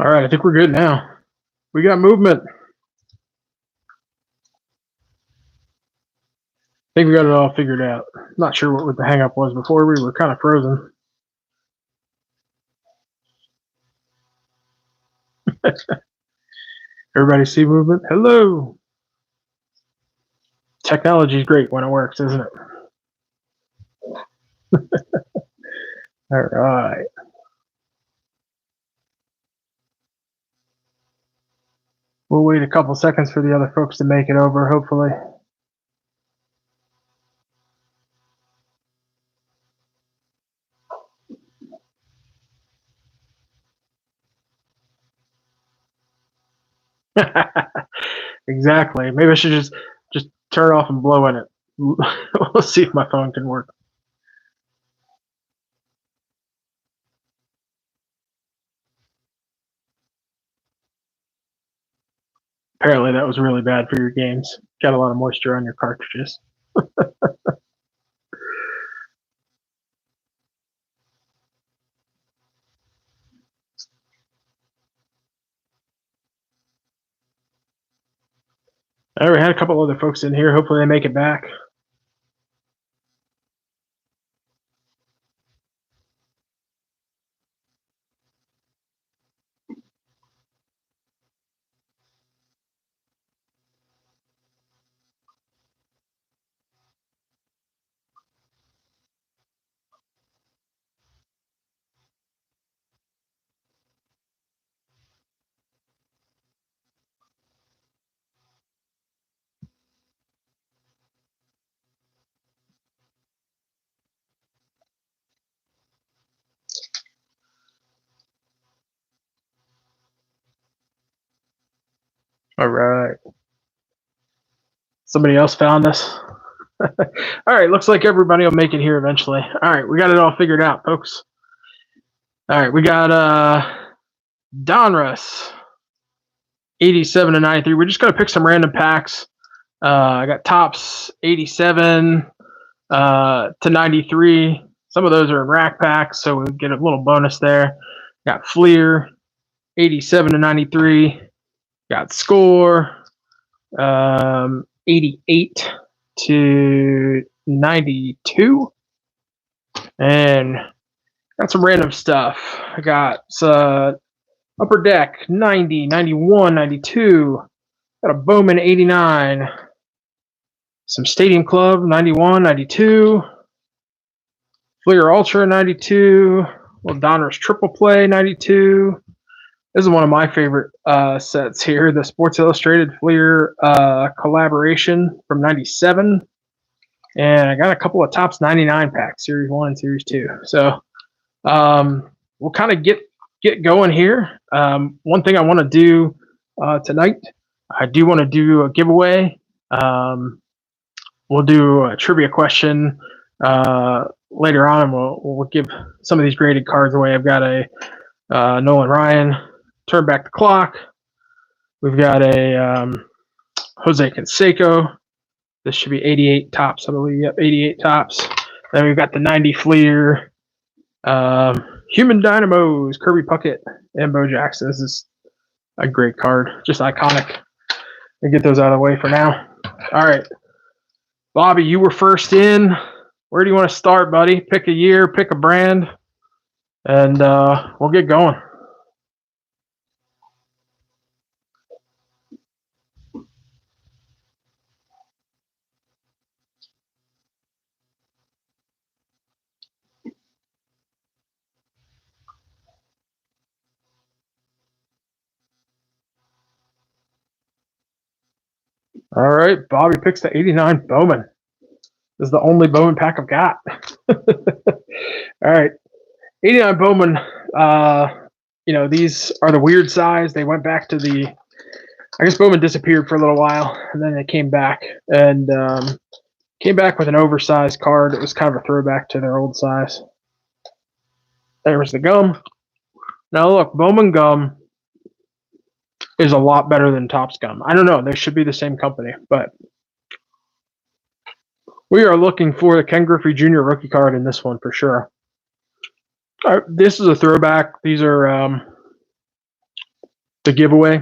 All right, I think we're good now. We got movement. I think we got it all figured out. Not sure what the hang up was before. We were kind of frozen. Everybody see movement? Hello. Technology is great when it works, isn't it? All right. We'll wait a couple seconds for the other folks to make it over, hopefully. Exactly. Maybe I should just turn off and blow in it. We'll see if my phone can work. Apparently that was really bad for your games. Got a lot of moisture on your cartridges. All right, we had a couple other folks in here. Hopefully they make it back. All right. Somebody else found us. All right, looks like everybody will make it here eventually. All right, we got it all figured out, folks. All right, we got Donruss, 87 to 93. We're just going to pick some random packs. I got Tops, 87 to 93. Some of those are in rack packs, so we'll get a little bonus there. Got Fleer, 87 to 93. Got Score, 88 to 92. And got some random stuff. I got Upper Deck, 90, 91, 92. Got a Bowman, 89. Some Stadium Club, 91, 92. Fleer Ultra, 92. Little Donruss Triple Play, 92. This is one of my favorite sets here, the Sports Illustrated Fleer collaboration from 97. And I got a couple of Tops 99 packs, Series 1 and Series 2. So we'll kind of get going here. One thing I want to do tonight, I do want to do a giveaway. We'll do a trivia question later on, and we'll give some of these graded cards away. I've got a Nolan Ryan, Turn Back the Clock. We've got a Jose Canseco. This should be 88 Tops, I believe. Yep, 88 Tops. Then we've got the 90 Fleer. Human Dynamos, Kirby, Puckett, and Bo Jackson. This is a great card. Just iconic. I'll get those out of the way for now. All right. Bobby, you were first in. Where do you want to start, buddy? Pick a year, pick a brand, and we'll get going. All right, Bobby picks the 89 Bowman. This is the only Bowman pack I've got. All right, 89 Bowman. These are the weird size. They went back to I guess Bowman disappeared for a little while, and then they came back and came back with an oversized card. It was kind of a throwback to their old size. There was the gum. Now look, Bowman gum is a lot better than Topps gum. I don't know. They should be the same company, but we are looking for the Ken Griffey Jr. rookie card in this one for sure. This is a throwback. These are the giveaway,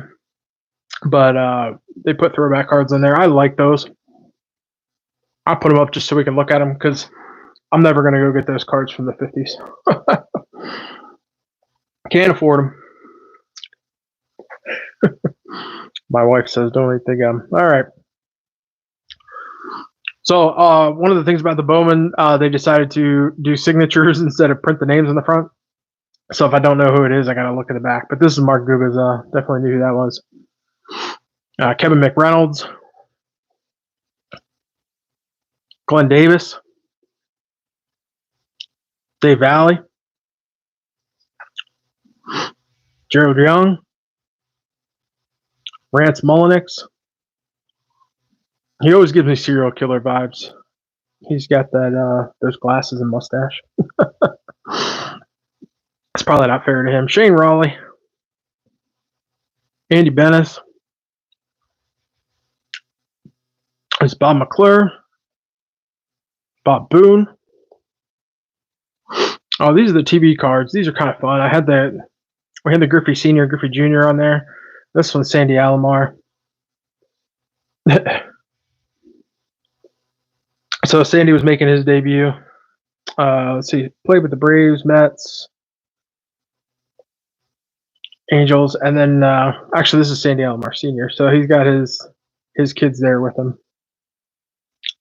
but they put throwback cards in there. I like those. I'll put them up just so we can look at them because I'm never going to go get those cards from the 50s. Can't afford them. My wife says don't think All right. So one of the things about the Bowman, they decided to do signatures instead of print the names on the front. So if I don't know who it is, I got to look at the back. But this is Mark Guba's. Definitely knew who that was. Kevin McReynolds. Glenn Davis. Dave Valley. Gerald Young. Rance Mullenix. He always gives me serial killer vibes. He's got that those glasses and mustache. It's probably not fair to him. Shane Raleigh. Andy Bennis. It's Bob McClure. Bob Boone. Oh, these are the TV cards. These are kind of fun. We had the Griffey Sr., Griffey Jr. on there. This one's Sandy Alomar. So Sandy was making his debut. Let's see, played with the Braves, Mets, Angels, and then actually this is Sandy Alomar Sr. So he's got his kids there with him.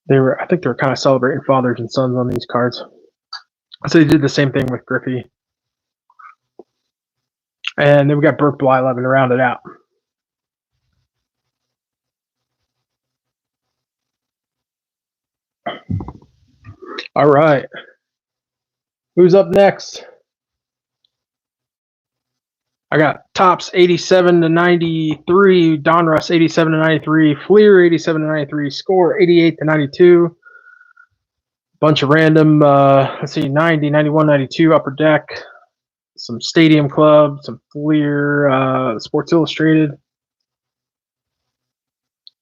I think they were kind of celebrating fathers and sons on these cards. So they did the same thing with Griffey. And then we got Burke Blyleven to round it out. All right. Who's up next? I got Tops 87 to 93, Donruss 87 to 93, Fleer 87 to 93, Score 88 to 92. Bunch of random, let's see, 90, 91, 92, Upper Deck, some Stadium Club, some Fleer, Sports Illustrated.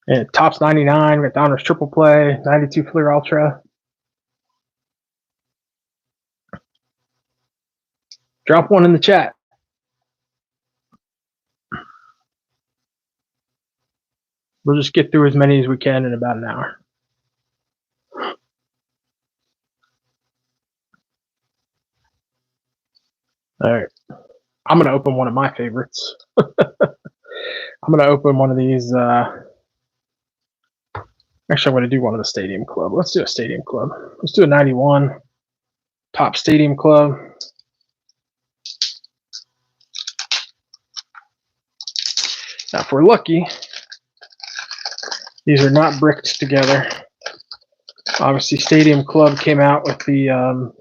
And Tops 99, we got Donruss Triple Play, 92 Fleer Ultra. Drop one in the chat. We'll just get through as many as we can in about an hour. All right. I'm going to open one of my favorites. I'm going to open one of these. Actually, I'm going to do one of the Stadium Club. Let's do a Stadium Club. Let's do a 91 Top Stadium Club. Now, if we're lucky, these are not bricked together. Obviously, Stadium Club came out with the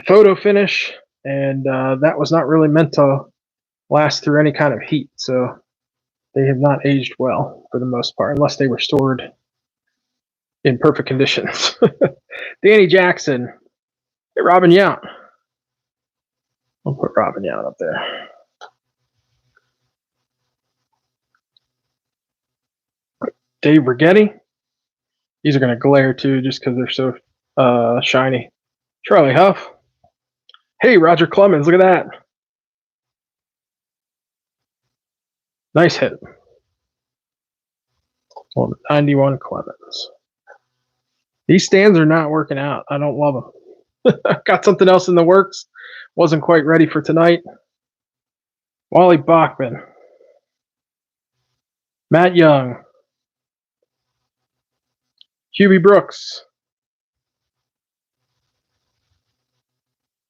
photo finish, and that was not really meant to last through any kind of heat. So they have not aged well for the most part, unless they were stored in perfect conditions. Danny Jackson. Hey, Robin Yount. I'll put Robin Yount up there. Dave Rigetti. These are going to glare too just because they're so shiny. Charlie Huff. Hey, Roger Clemens. Look at that. Nice hit. Well, 91 Clemens. These stands are not working out. I don't love them. Got something else in the works. Wasn't quite ready for tonight. Wally Bachman. Matt Young. Hubie Brooks.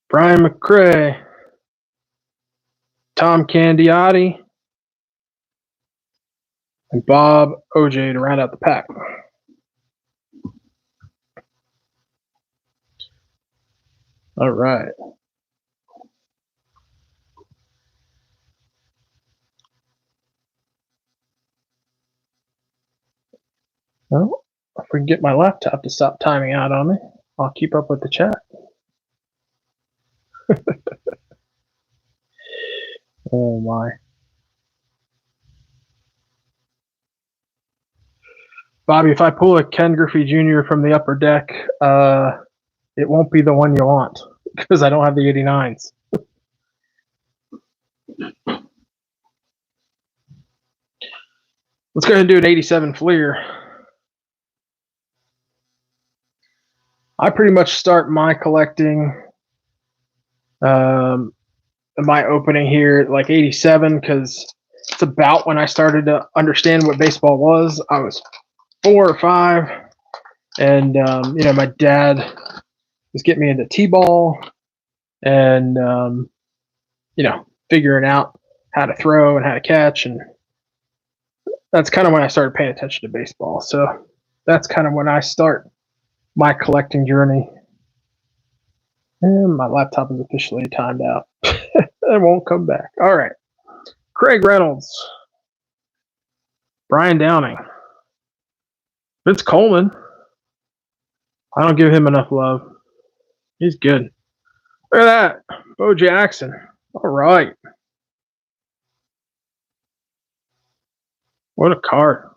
Brian McCray. Tom Candiotti. And Bob OJ to round out the pack. All right. Well, if we can get my laptop to stop timing out on me, I'll keep up with the chat. Oh my. Bobby, if I pull a Ken Griffey Jr. from the upper deck, it won't be the one you want because I don't have the 89s. Let's go ahead and do an 87 Fleer. I pretty much start my collecting, my opening here at like 87 because it's about when I started to understand what baseball was. I was 4 or 5, and you know, my dad was getting me into t-ball and you know, figuring out how to throw and how to catch, and that's kind of when I started paying attention to baseball. So that's kind of when I start my collecting journey. And my laptop is officially timed out. It won't come back. All right. Craig Reynolds. Brian Downing. Vince Coleman. I don't give him enough love. He's good. Look at that. Bo Jackson. All right. What a card.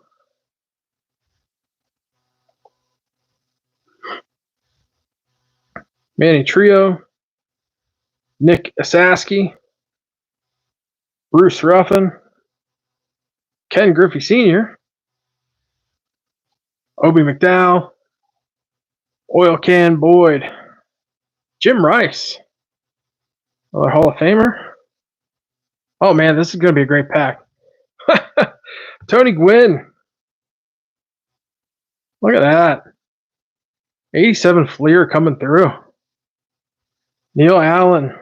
Manny Trio. Nick Asaski. Bruce Ruffin. Ken Griffey Sr. Obi McDowell. Oil Can Boyd. Jim Rice. Another Hall of Famer. Oh, man, this is going to be a great pack. Tony Gwynn. Look at that. 87 Fleer coming through. Neil Allen.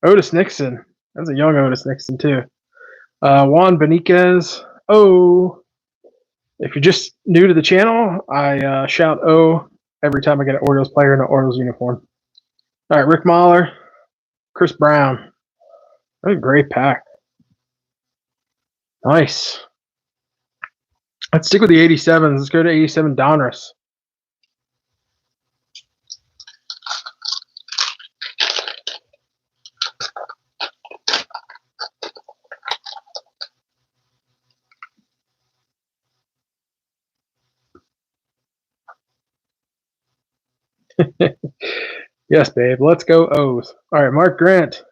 Otis Nixon. That's a young Otis Nixon, too. Juan Beniquez. Oh. If you're just new to the channel, I shout "oh" every time I get an Orioles player in an Orioles uniform. All right, Rick Mahler. Chris Brown. What a great pack. Nice. Let's stick with the 87s. Let's go to 87 Donruss. Yes, babe. Let's go O's. All right, Mark Grant.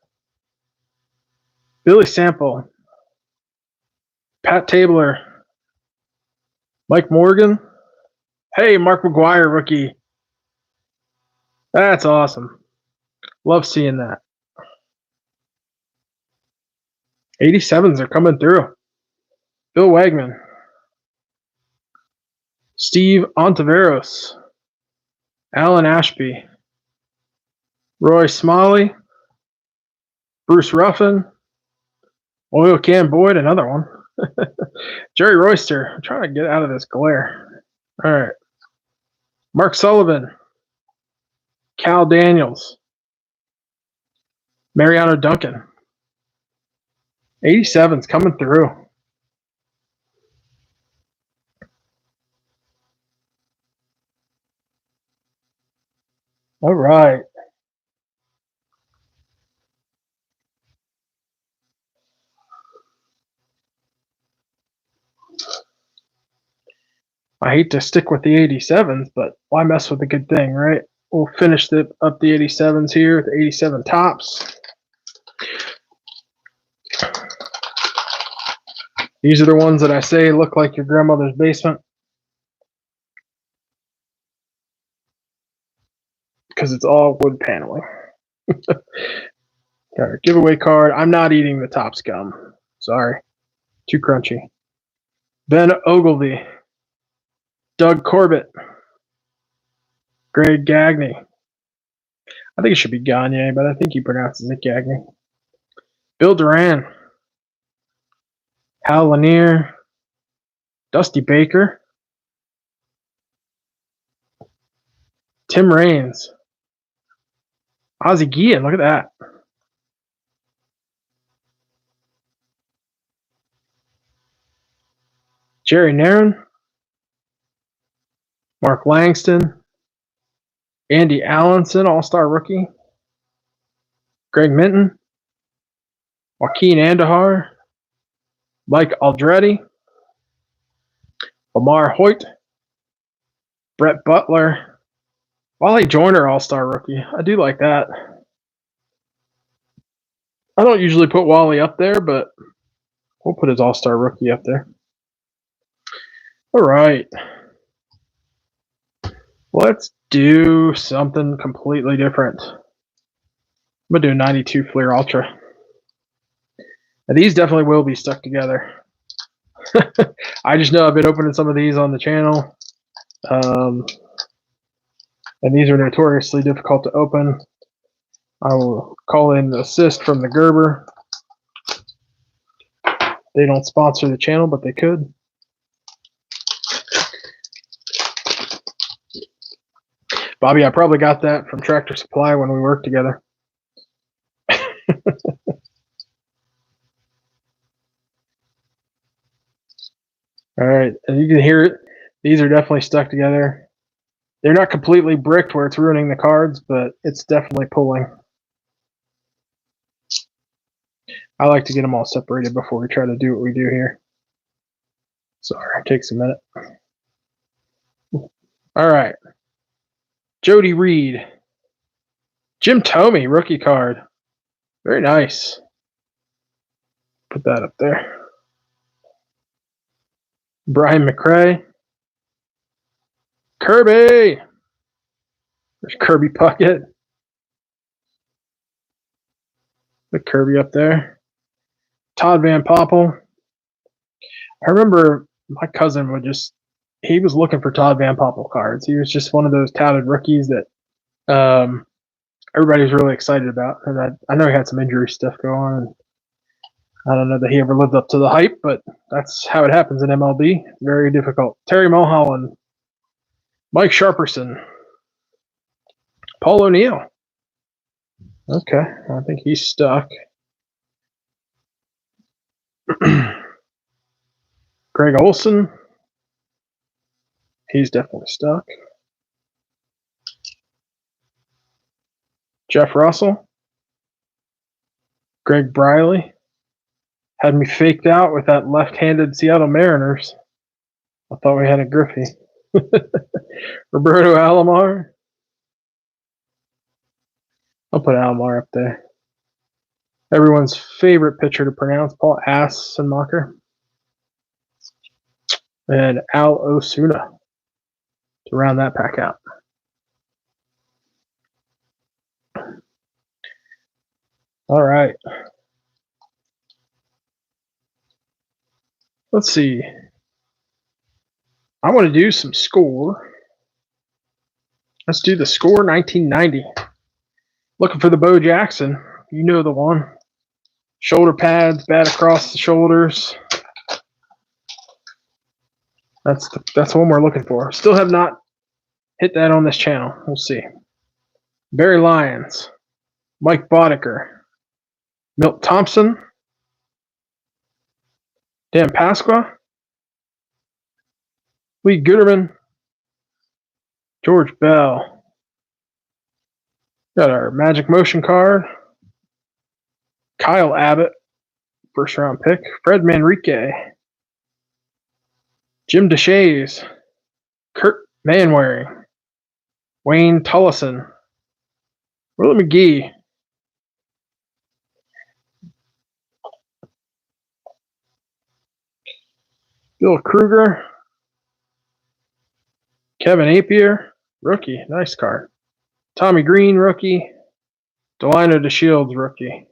Billy Sample. Pat Tabler. Mike Morgan. Hey, Mark McGwire rookie. That's awesome. Love seeing that. 87s are coming through. Bill Wagman. Steve Ontiveros. Alan Ashby. Roy Smalley. Bruce Ruffin. Oil Can Boyd, another one. Jerry Royster. I'm trying to get out of this glare. All right. Mark Sullivan. Cal Daniels. Mariano Duncan. 87's coming through. All right. I hate to stick with the 87s, but why mess with a good thing, right? We'll finish up the 87s here with the 87 tops. These are the ones that I say look like your grandmother's basement. Because it's all wood paneling. Got a giveaway card. I'm not eating the top scum. Sorry. Too crunchy. Ben Ogilvy. Doug Corbett. Greg Gagne. I think it should be Gagne, but I think he pronounces it Gagne. Bill Duran. Hal Lanier. Dusty Baker. Tim Raines. Ozzie Guillen, look at that. Jerry Narron. Mark Langston. Andy Allenson, all-star rookie. Greg Minton. Joaquin Andahar. Mike Aldretti. Lamar Hoyt. Brett Butler. Wally Joyner, all-star rookie. I do like that. I don't usually put Wally up there, but we'll put his all-star rookie up there. All right. Let's do something completely different. I'm going to do a 92 Fleer Ultra. Now, these definitely will be stuck together. I just know I've been opening some of these on the channel. And these are notoriously difficult to open. I will call in assist from the Gerber. They don't sponsor the channel, but they could. Bobby, I probably got that from Tractor Supply when we worked together. All right, and you can hear it. These are definitely stuck together. They're not completely bricked where it's ruining the cards, but it's definitely pulling. I like to get them all separated before we try to do what we do here. Sorry, it takes a minute. All right. Jody Reed. Jim Thome, rookie card. Very nice. Put that up there. Brian McRae. Kirby. There's Kirby Puckett. Put Kirby up there. Todd Van Poppel. I remember my cousin would just, he was looking for Todd Van Poppel cards. He was just one of those touted rookies that everybody was really excited about. And I know he had some injury stuff going on. And I don't know that he ever lived up to the hype, but that's how it happens in MLB. Very difficult. Terry Mulholland. Mike Sharperson. Paul O'Neill. Okay, I think he's stuck. Greg Olson. He's definitely stuck. Jeff Russell. Greg Briley. Had me faked out with that left-handed Seattle Mariners. I thought we had a Griffey. Roberto Alomar. I'll put Alomar up there. Everyone's favorite pitcher to pronounce, Paul Assenmacher. And Al Osuna to round that pack out. All right. Let's see. I want to do some score. Let's do the score 1990. Looking for the Bo Jackson. You know the one. Shoulder pads, bat across the shoulders. That's the one we're looking for. Still have not hit that on this channel. We'll see. Barry Lyons. Mike Boddicker. Milt Thompson. Dan Pasqua. Lee Gooderman. George Bell. Got our Magic Motion card. Kyle Abbott, first round pick. Fred Manrique. Jim Deshaies. Kurt Manwaring. Wayne Tullison. Willie McGee. Bill Kruger. Kevin Apier, rookie. Nice card. Tommy Green, rookie. Delino DeShields, rookie.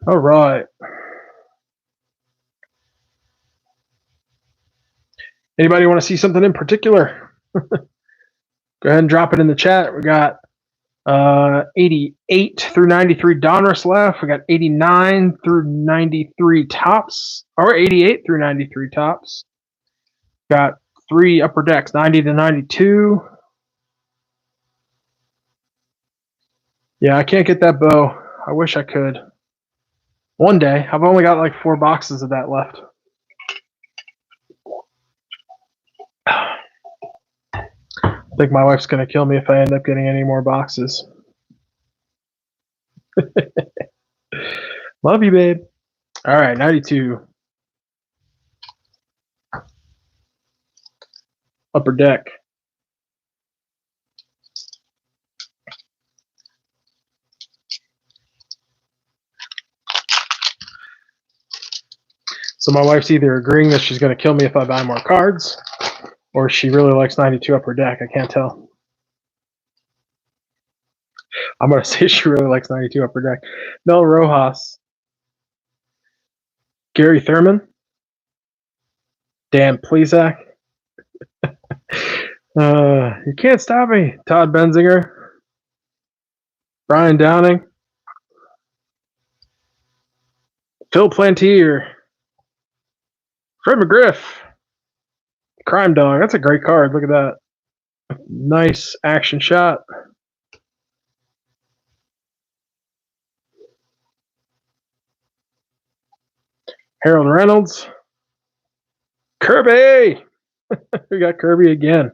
All right. Anybody want to see something in particular? Go ahead and drop it in the chat. We got 88 through 93 Donruss left. We got 89 through 93 tops, or 88 through 93 tops. Got 3 upper decks, 90 to 92. Yeah, I can't get that bow. I wish I could. One day. I've only got like 4 boxes of that left. I think my wife's going to kill me if I end up getting any more boxes. Love you, babe. All right, 92. Upper deck. So my wife's either agreeing that she's going to kill me if I buy more cards, or she really likes 92 upper deck. I can't tell. I'm going to say she really likes 92 upper deck. Mel Rojas. Gary Thurman. Dan Plesac. You can't stop me. Todd Benzinger. Brian Downing. Phil Plantier. Fred McGriff. Crime Dog. That's a great card. Look at that. Nice action shot. Harold Reynolds. Kirby. We got Kirby again.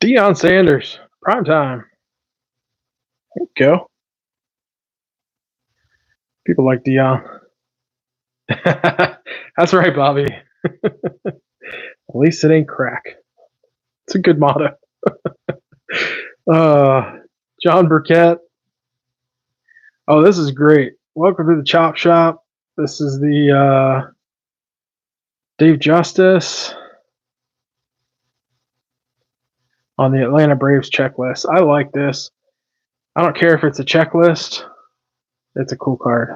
Deion Sanders. Prime time. There you go. People like Deion. That's right, Bobby. At least it ain't crack. It's a good motto. John Burkett. Oh, this is great. Welcome to the Chop Shop. This is the Dave Justice on the Atlanta Braves checklist. I like this. I don't care if it's a checklist. It's a cool card.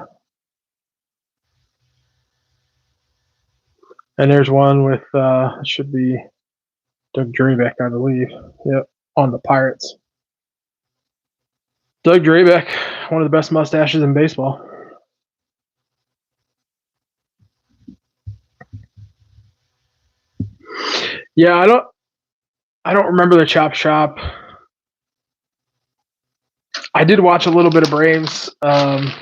And there's one with, it should be Doug Drabeck, I believe. Yep, on the Pirates. Doug Drabeck, one of the best mustaches in baseball. Yeah, I don't remember the Chop Shop. I did watch a little bit of Braves. My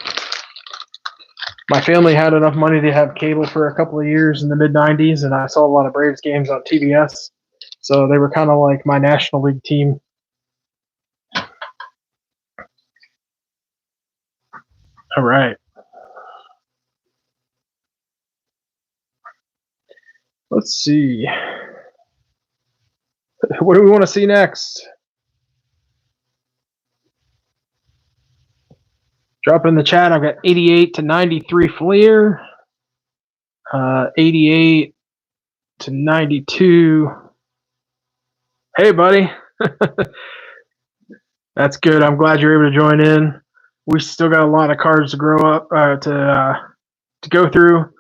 family had enough money to have cable for a couple of years in the mid-'90s, and I saw a lot of Braves games on TBS. So they were kind of like my National League team. All right. Let's see. What do we want to see next? Drop in the chat. I've got 88 to 93 Fleer, 88 to 92. Hey, buddy. That's good. I'm glad you're able to join in. We still got a lot of cards to grow up to go through.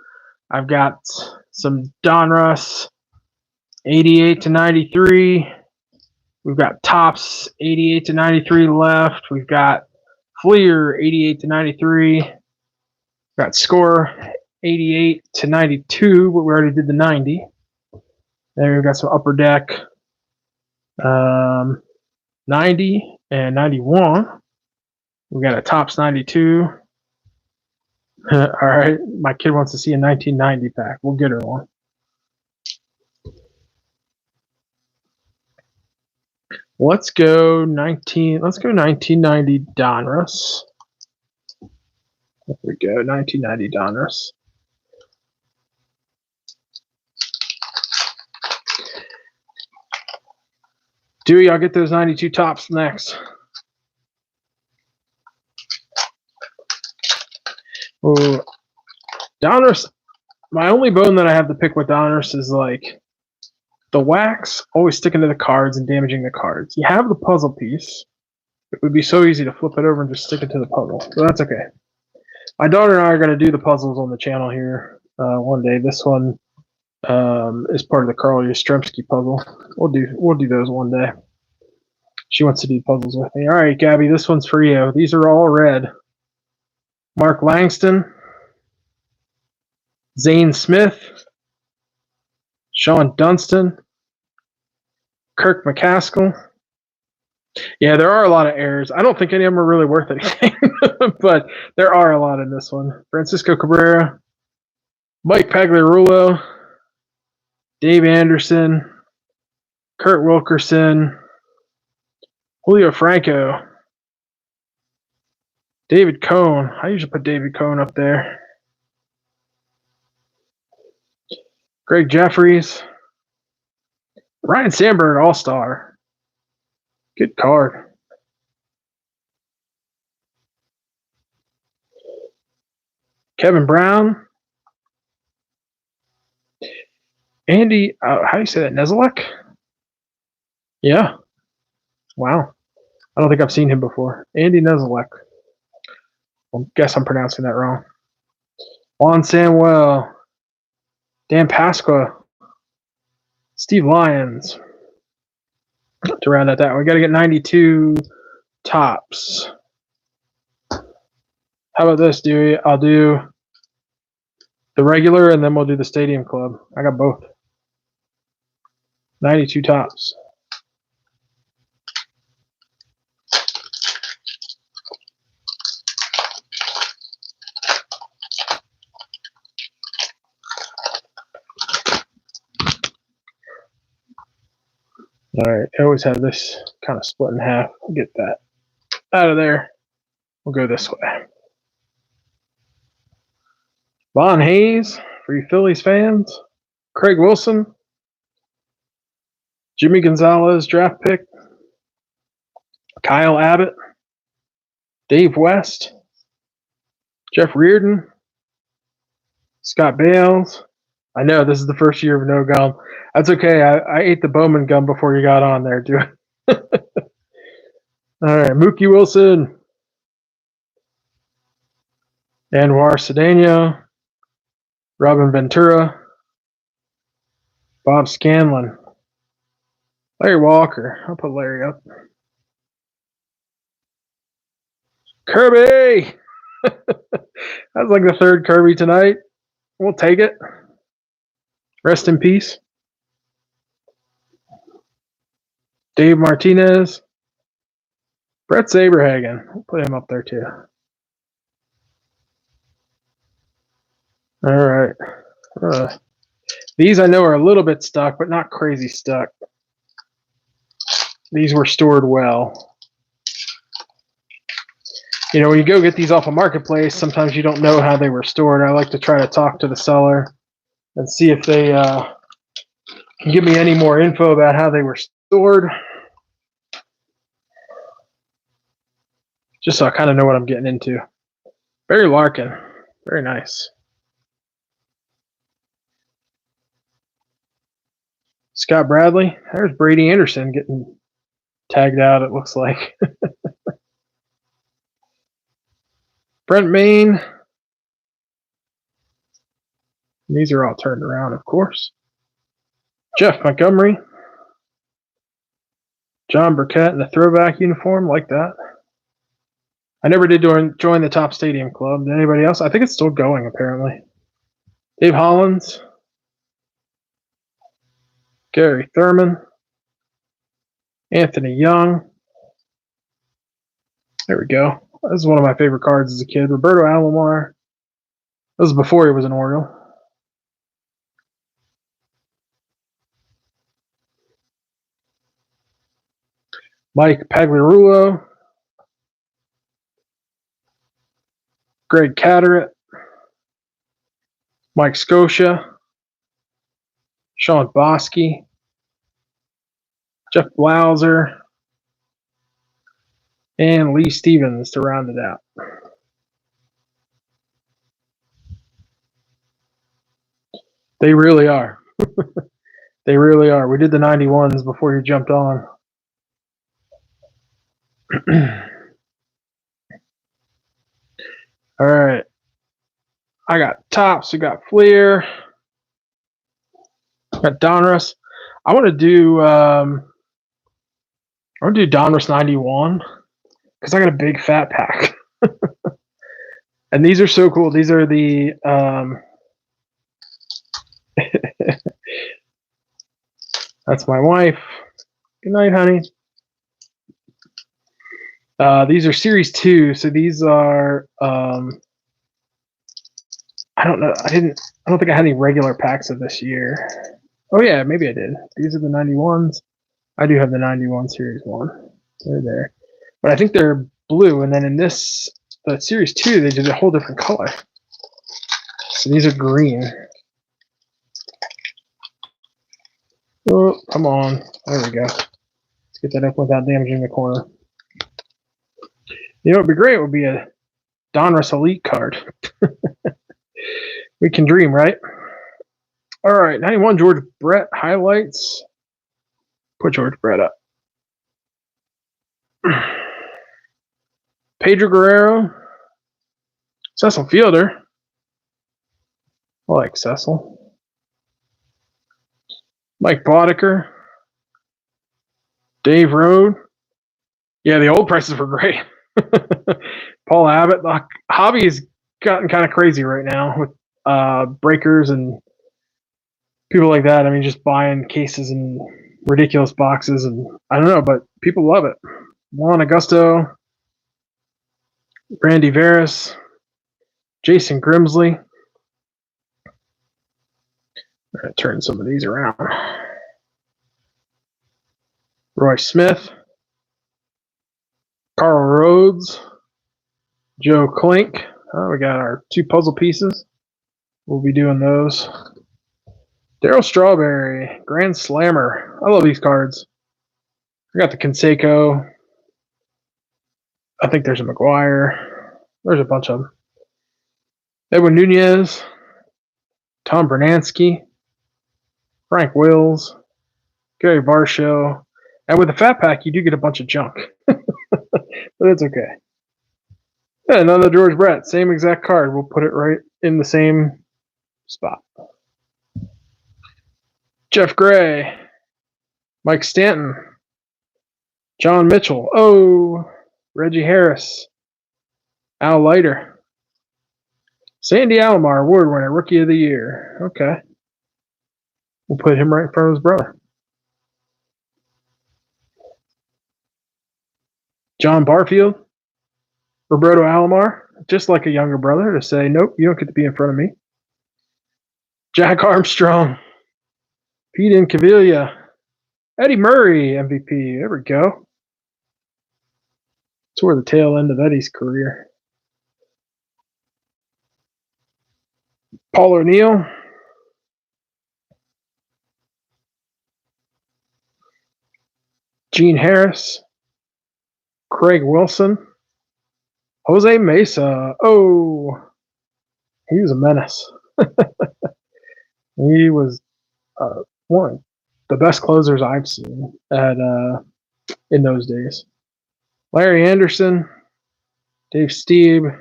I've got some Donruss, 88 to 93. We've got Tops, 88 to 93 left. We've got Fleer, 88 to 93. We've got Score, 88 to 92, but we already did the 90. Then we've got some Upper Deck, 90 and 91. We got a Tops 92. All right, my kid wants to see a 1990 pack. We'll get her one. Let's go 1990 Donruss. There we go, 1990 Donruss. Dewey, I'll get those 92 Tops next. Oh, Donruss. My only bone that I have to pick with Donruss is like the wax always sticking to the cards and damaging the cards. You have the puzzle piece. It would be so easy to flip it over and just stick it to the puzzle. So that's okay. My daughter and I are going to do the puzzles on the channel here one day. This one is part of the Carl Yastrzemski puzzle. We'll do those one day. She wants to do puzzles with me. All right, Gabby, this one's for you. These are all red. Mark Langston, Zane Smith, Sean Dunston, Kirk McCaskill. Yeah, there are a lot of errors. I don't think any of them are really worth anything, but there are a lot in this one. Francisco Cabrera, Mike Pagliarulo, Dave Anderson, Kurt Wilkerson, Julio Franco, David Cohn. I usually put David Cohn up there. Greg Jeffries. Ryne Sandberg, All-Star. Good card. Kevin Brown. Andy, how do you say that? Nezelek? Yeah. Wow. I don't think I've seen him before. Andy Nezelek. I guess I'm pronouncing that wrong. Juan Samuel. Dan Pasqua. Steve Lyons. To round out that, we got to get 92 tops. How about this, Dewey? I'll do the regular, and then we'll do the Stadium Club. I got both. 92 tops. All right, I always have this kind of split in half. We'll get that out of there. We'll go this way. Von Hayes for you Phillies fans. Craig Wilson. Jimmy Gonzalez draft pick. Kyle Abbott. Dave West. Jeff Reardon. Scott Bales. I know this is the first year of no gum. That's okay. I ate the Bowman gum before you got on there, dude. All right, Mookie Wilson. Anwar Cedeno. Robin Ventura. Bob Scanlon. Larry Walker. I'll put Larry up. Kirby! That's like the third Kirby tonight. We'll take it. Rest in peace. Dave Martinez. Brett Saberhagen. We'll put him up there too. All right. These I know are a little bit stuck, but not crazy stuck. These were stored well. You know, when you go get these off a marketplace, sometimes you don't know how they were stored. I like to try to talk to the seller and see if they can give me any more info about how they were stored. Just so I kind of know what I'm getting into. Barry Larkin. Very nice. Scott Bradley. There's Brady Anderson getting tagged out, it looks like. Brent Main. These are all turned around, of course. Jeff Montgomery. John Burkett in the throwback uniform, like that. I never did join the Top Stadium Club. Did anybody else? I think it's still going, apparently. Dave Hollins. Gary Thurman. Anthony Young. There we go. This is one of my favorite cards as a kid. Roberto Alomar. This was before he was an Oriole. Mike Pagliarulo. Greg Catterett. Mike Scotia. Sean Bosky. Jeff Blauser. And Lee Stevens to round it out. They really are. They really are. We did the 91s before you jumped on. All right. I got Tops. We got Fleer. Got Donruss. I want to do Donruss 91 because I got a big fat pack. And these are so cool. These are the that's my wife. Good night, honey. These are Series 2, so these are I don't know. I don't think I had any regular packs of this year. Oh yeah, maybe I did. These are the 91s. I do have the 91 Series 1. They're there. But I think they're blue, and then in this the Series 2 they did a whole different color. So these are green. Oh, come on. There we go. Let's get that up without damaging the corner. You know what would be great would be a Donruss Elite card. We can dream, right? All right, 91 George Brett highlights. Put George Brett up. Pedro Guerrero. Cecil Fielder. I like Cecil. Mike Boddicker. Dave Rode. Yeah, the old prices were great. Paul Abbott. The hobby has gotten kind of crazy right now with breakers and people like that. I mean, just buying cases and ridiculous boxes, and I don't know, but people love it. Juan Augusto, Randy Veras, Jason Grimsley. I'm going to turn some of these around. Roy Smith, Carl Rhodes, Joe Klink. Oh, we got our 2 puzzle pieces. We'll be doing those. Darryl Strawberry, Grand Slammer. I love these cards. I got the Canseco. I think there's a McGwire. There's a bunch of them. Edwin Nunez, Tom Bernansky, Frank Wills, Gary Varsho. And with the fat pack, you do get a bunch of junk. But that's okay. Yeah, another George Brett. Same exact card. We'll put it right in the same spot. Jeff Gray, Mike Stanton, John Mitchell. Oh, Reggie Harris, Al Leiter, Sandy Alomar, award winner, Rookie of the Year. Okay. We'll put him right in front of his brother. John Barfield, Roberto Alomar, just like a younger brother to say, nope, you don't get to be in front of me. Jack Armstrong, Pete Incaviglia, Eddie Murray, MVP. There we go. Toward the tail end of Eddie's career. Paul O'Neill, Gene Harris, Craig Wilson, Jose Mesa. Oh, he was a menace. He was one of the best closers I've seen in those days. Larry Anderson, Dave Steeb,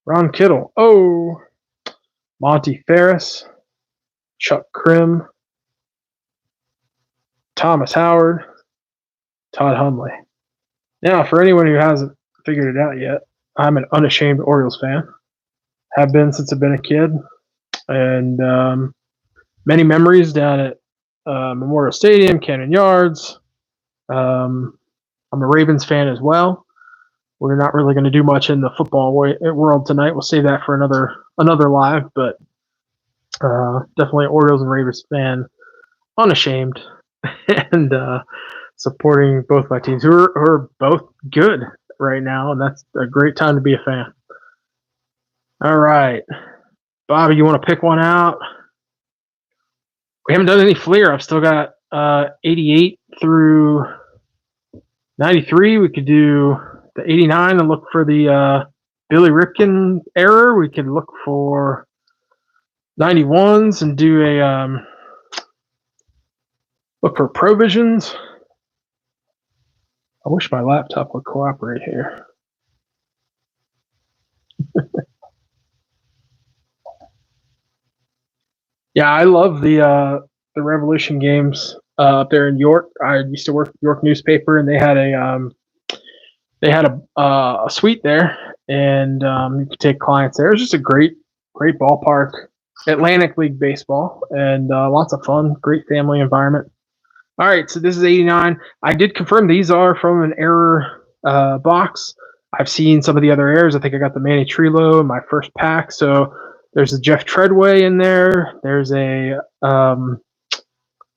Ron Kittle. Oh, Monty Ferris, Chuck Krim, Thomas Howard, Todd Hundley. Now, for anyone who hasn't figured it out yet, I'm an unashamed Orioles fan. Have been since I've been a kid. And many memories down at Memorial Stadium, Cannon Yards. I'm a Ravens fan as well. We're not really going to do much in the football world tonight. We'll save that for another live, but definitely Orioles and Ravens fan, unashamed, and supporting both my teams who are both good right now, and that's a great time to be a fan. All right. Bobby, you want to pick one out? We haven't done any Fleer. I've still got 88 through 93. We could do the 89 and look for the Billy Ripken error. We could look for 91s and do a look for provisions. I wish my laptop would cooperate here. Yeah, I love the Revolution games up there in York. I used to work at York newspaper, and they had a suite there, and you could take clients there. It was just a great ballpark, Atlantic League baseball, and lots of fun. Great family environment. All right, so this is 89. I did confirm these are from an error box. I've seen some of the other errors. I think I got the Manny Trillo in my first pack. So there's a Jeff Treadway in there. There's a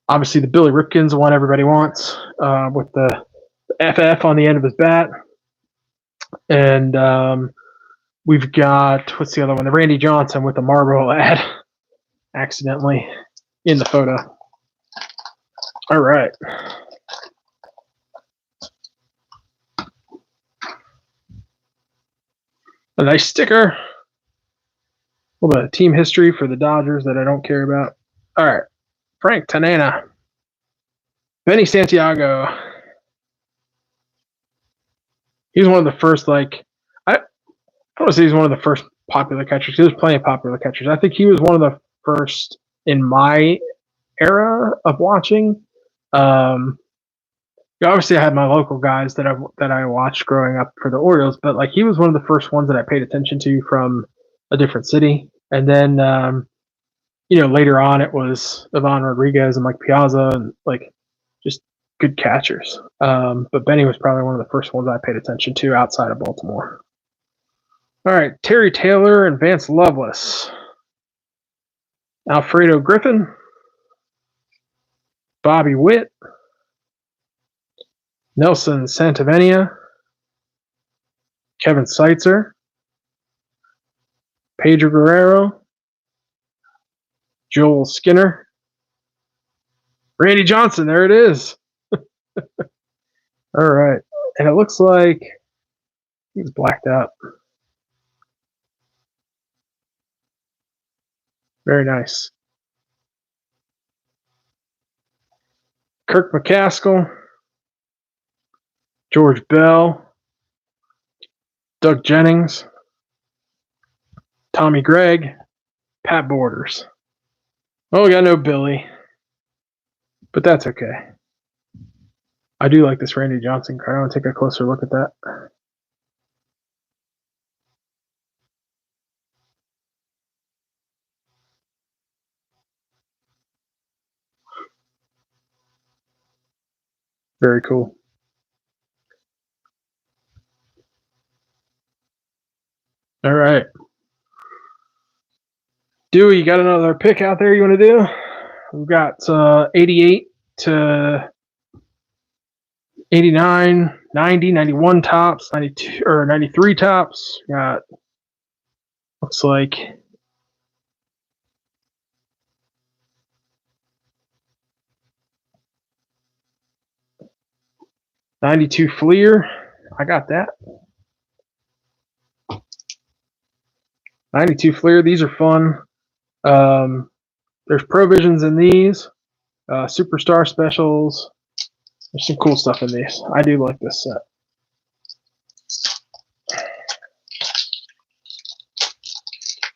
obviously the Billy Ripken's the one everybody wants with the FF on the end of his bat. And we've got, what's the other one? The Randy Johnson with the Marlboro ad accidentally in the photo. All right. A nice sticker. little bit of team history for the Dodgers that I don't care about. All right. Frank Tanana. Benny Santiago. He's one of the first, like, I don't want to say he's one of the first popular catchers. There's plenty of popular catchers. I think he was one of the first in my era of watching. Obviously, I had my local guys that I watched growing up for the Orioles, but like he was one of the first ones that I paid attention to from a different city. And then, later on it was Ivan Rodriguez and Mike Piazza and like just good catchers. But Benny was probably one of the first ones I paid attention to outside of Baltimore. All right, Terry Taylor and Vance Lovelace. Alfredo Griffin. Bobby Witt. Nelson Santavenia. Kevin Seitzer. Pedro Guerrero. Joel Skinner. Randy Johnson, there it is. All right. And it looks like he's blacked out. Very nice. Kirk McCaskill. George Bell. Doug Jennings. Tommy Gregg. Pat Borders. Oh, we got no Billy. But that's okay. I do like this Randy Johnson card. I want to take a closer look at that. Very cool. All right. Dewey, you got another pick out there you want to do? We've got 88 to 89, 90, 91 tops, 92 or 93 tops. Got looks like '92 Fleer. I got that. 92 Fleer. These are fun. There's provisions in these. Superstar specials. There's some cool stuff in these. I do like this set.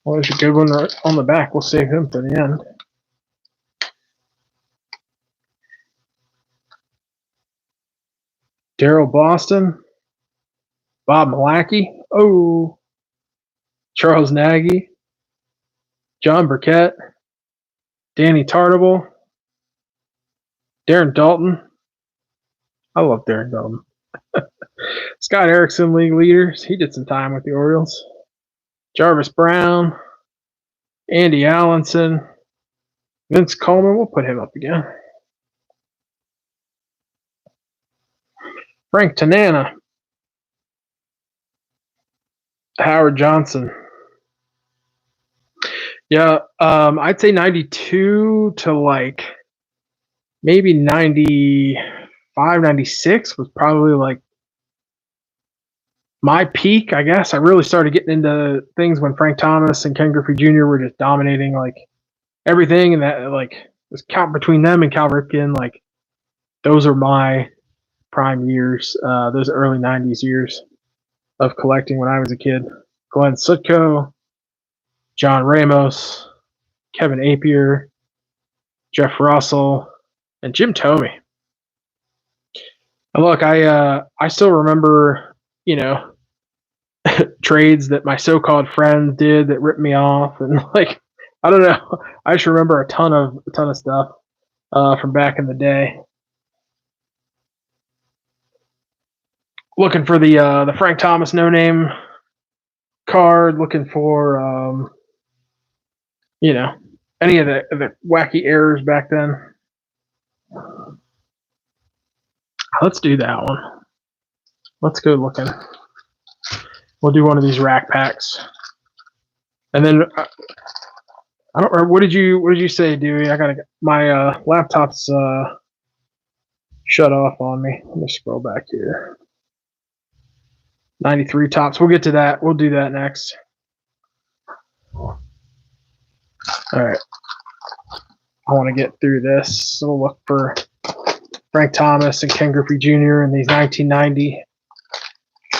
Well, there's a good one right on the back. We'll save him for the end. Darryl Boston. Bob Malacky. Oh. Charles Nagy. John Burkett. Danny Tartable. Darren Dalton. I love Darren Dalton. Scott Erickson, league leaders. He did some time with the Orioles. Jarvis Brown. Andy Allenson. Vince Coleman. We'll put him up again. Frank Tanana. Howard Johnson. Yeah, I'd say 92 to like maybe 95, 96 was probably like my peak, I guess. I really started getting into things when Frank Thomas and Ken Griffey Jr. were just dominating like everything, and that like was count between them and Cal Ripken. Like those are my prime years, those early 90s years of collecting when I was a kid. Glenn Sutko, John Ramos, Kevin Apier, Jeff Russell, and Jim Thome. And look, I still remember, trades that my so-called friends did that ripped me off, and like I don't know. I just remember a ton of stuff from back in the day. Looking for the Frank Thomas no-name card. Looking for any of the wacky errors back then. Let's do that one. Let's go looking. We'll do one of these rack packs, and then I don't remember. What did you say, Dewey? I gotta my laptop's shut off on me. Let me scroll back here. 93 tops. We'll get to that. We'll do that next. All right. I want to get through this. So we'll look for Frank Thomas and Ken Griffey Jr. in these 1990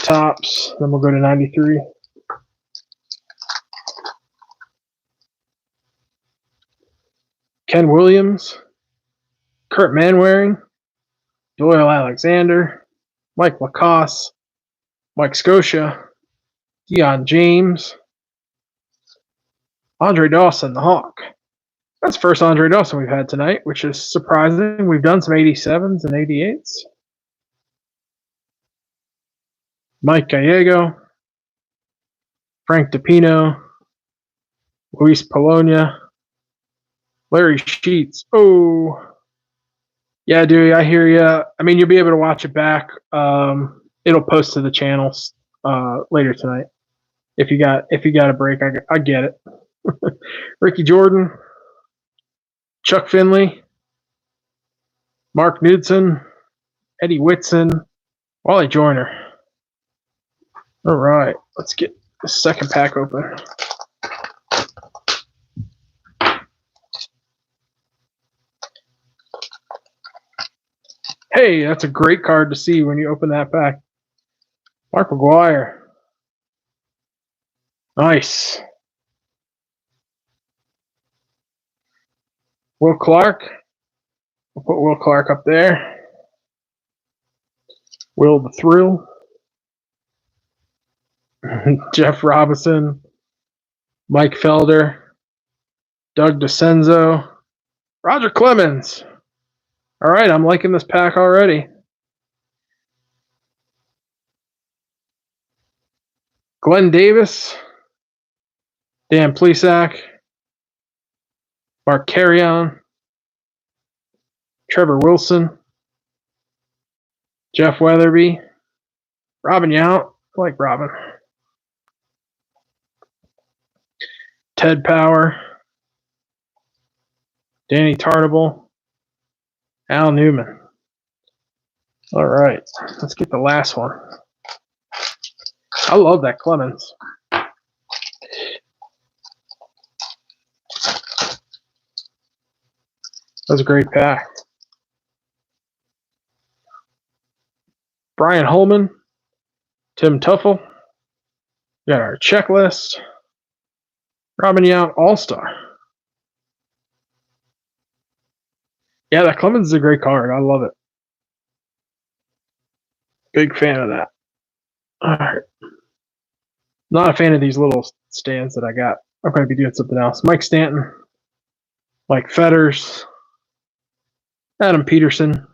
tops. Then we'll go to 93. Ken Williams, Kurt Manwaring, Doyle Alexander, Mike Lacoste, Mike Scotia, Deion James, Andre Dawson, the Hawk. That's the first Andre Dawson we've had tonight, which is surprising. We've done some 87s and 88s. Mike Gallego, Frank DePino, Luis Polonia, Larry Sheets. Oh, yeah, Dewey, I hear you. I mean, you'll be able to watch it back. It'll post to the channels later tonight. If you got a break, I get it. Ricky Jordan, Chuck Finley, Mark Knudsen, Eddie Whitson, Wally Joyner. All right, let's get the second pack open. Hey, that's a great card to see when you open that pack. Mark McGwire. Nice. Will Clark. We'll put Will Clark up there. Will the Thrill. Jeff Robinson. Mike Felder. Doug DeCenzo. Roger Clemens. All right, I'm liking this pack already. Glenn Davis. Dan Plesac. Mark Carrion. Trevor Wilson. Jeff Weatherby. Robin Yount. I like Robin. Ted Power. Danny Tartable. Al Newman. All right, let's get the last one. I love that Clemens. That was a great pack. Brian Holman, Tim Tuffle. We got our checklist. Robin Yount All-Star. Yeah, that Clemens is a great card. I love it. Big fan of that. All right. Not a fan of these little stands that I got. I'm going to be doing something else. Mike Stanton. Mike Fetters. Adam Peterson.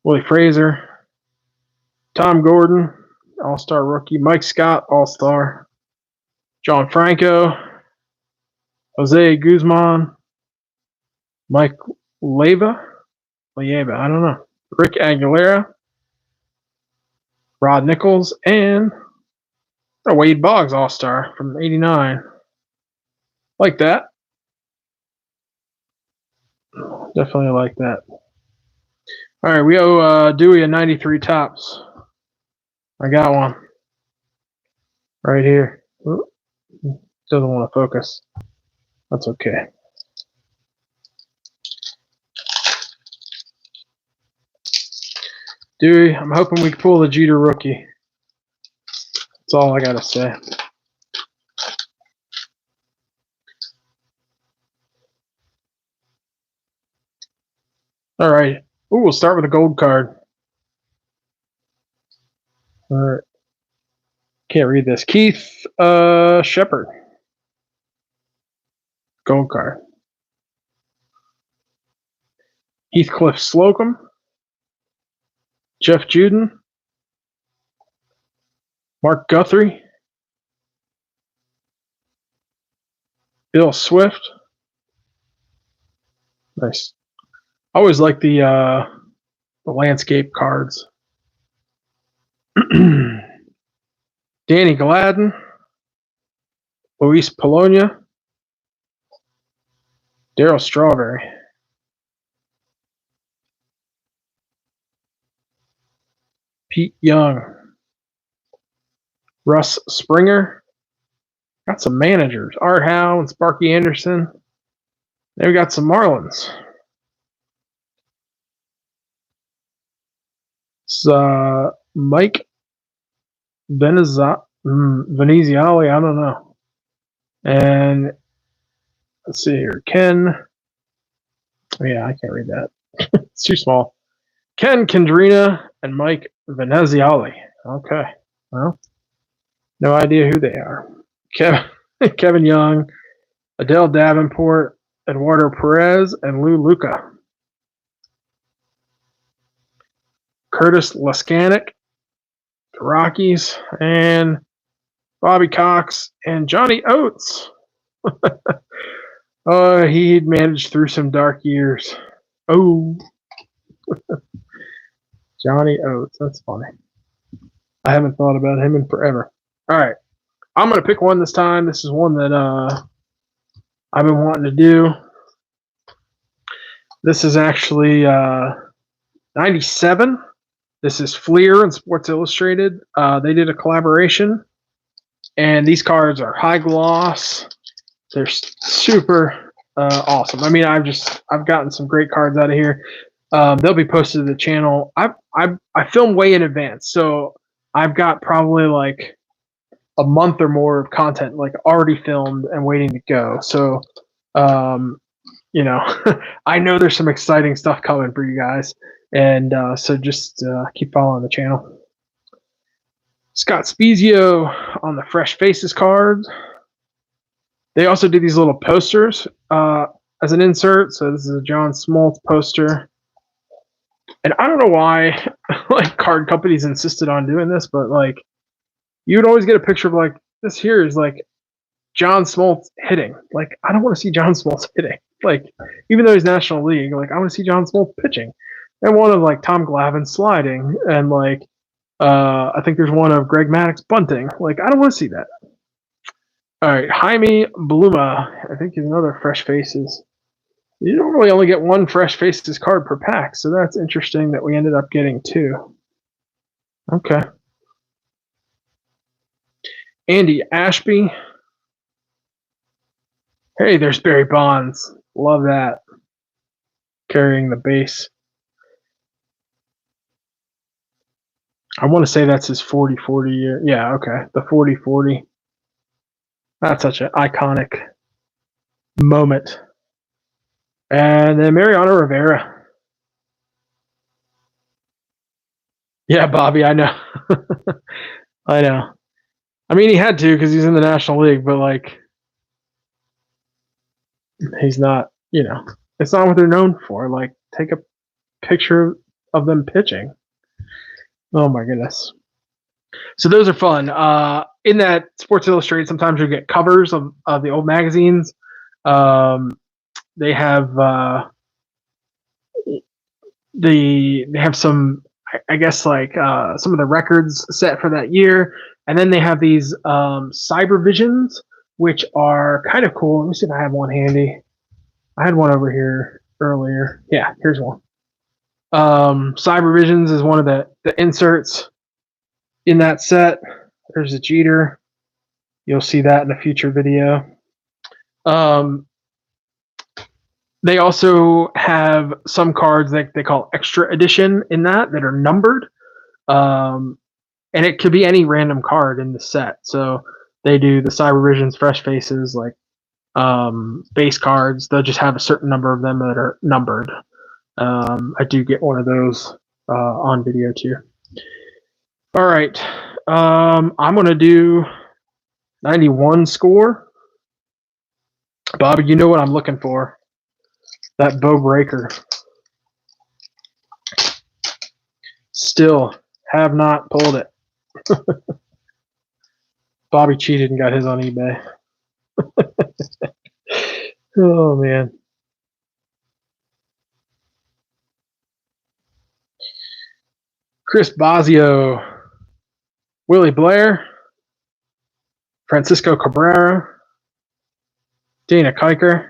Willie Fraser. Tom Gordon. All-Star rookie. Mike Scott. All-Star. John Franco. Jose Guzman. Mike Leyva, I don't know. Rick Aguilera, Rod Nichols, and Wade Boggs All-Star from '89. Like that. Definitely like that. All right, we owe Dewey a 93 tops. I got one. Right here. Ooh, doesn't want to focus. That's okay. Dewey, I'm hoping we can pull the Jeter rookie. That's all I got to say. All right. Ooh, we'll start with a gold card. All right. Can't read this. Keith Shepard. Gold card. Heathcliff Slocum. Jeff Juden. Mark Guthrie. Bill Swift. Nice. I always like the landscape cards. Danny Gladden. Luis Polonia. Darryl Strawberry. Pete Young. Russ Springer. Got some managers. Art Howe and Sparky Anderson. Then we got some Marlins. It's Mike Veneziali, I don't know. And let's see here. Ken. Oh, yeah, I can't read that. It's too small. Ken Kendrina and Mike Veneziali. Okay. Well, no idea who they are. Kevin Young, Adele Davenport, Eduardo Perez, and Lou Luca. Curtis Laskanik, the Rockies, and Bobby Cox and Johnny Oates. He'd managed through some dark years. Oh, Johnny Oates. That's funny. I haven't thought about him in forever. All right. I'm going to pick one this time. This is one that I've been wanting to do. This is actually 97. This is Fleer and Sports Illustrated. They did a collaboration. And these cards are high gloss. They're super awesome. I mean, I've gotten some great cards out of here. They'll be posted to the channel. I film way in advance, so I've got probably like a month or more of content like already filmed and waiting to go. So, you know, I know there's some exciting stuff coming for you guys, and so just keep following the channel. Scott Spezio on the Fresh Faces cards. They also do these little posters as an insert. So this is a John Smoltz poster. And I don't know why like card companies insisted on doing this, but like you would always get a picture of like this here is like John Smoltz hitting. Like I don't want to see John Smoltz hitting. Like even though he's National League, like I want to see John Smoltz pitching. And one of like Tom Glavine sliding, and like I think there's one of Greg Maddux bunting. Like I don't want to see that. All right, Jaime Bluma, I think he's another Fresh Faces. You don't really only get one Fresh Faces card per pack, so that's interesting that we ended up getting two. Okay. Andy Ashby. Hey, there's Barry Bonds. Love that. Carrying the base. I want to say that's his 40-40 year. Yeah, okay. The 40-40. That's such an iconic moment. And then Mariano Rivera. Yeah, Bobby, I know. I know. I mean, he had to because he's in the National League, but like, he's not, you know, it's not what they're known for. Like, take a picture of them pitching. Oh my goodness. So those are fun. In that Sports Illustrated, sometimes you get covers of the old magazines. They have they have some, I guess, like some of the records set for that year, and then they have these Cyber Visions, which are kind of cool. Let me see if I have one handy. I had one over here earlier. Yeah, here's one. Cyber Visions is one of the inserts in that set. There's a Jeter. You'll see that in a future video. They also have some cards that they call extra edition in that are numbered. And it could be any random card in the set. So they do the Cyber Visions Fresh Faces, like base cards. They'll just have a certain number of them that are numbered. I do get one of those on video too. All right. I'm going to do 91 score. Bobby, you know what I'm looking for. That Bo Breaker. Still have not pulled it. Bobby cheated and got his on eBay. Oh, man. Chris Bosio. Willie Blair. Francisco Cabrera. Dana Keuchel.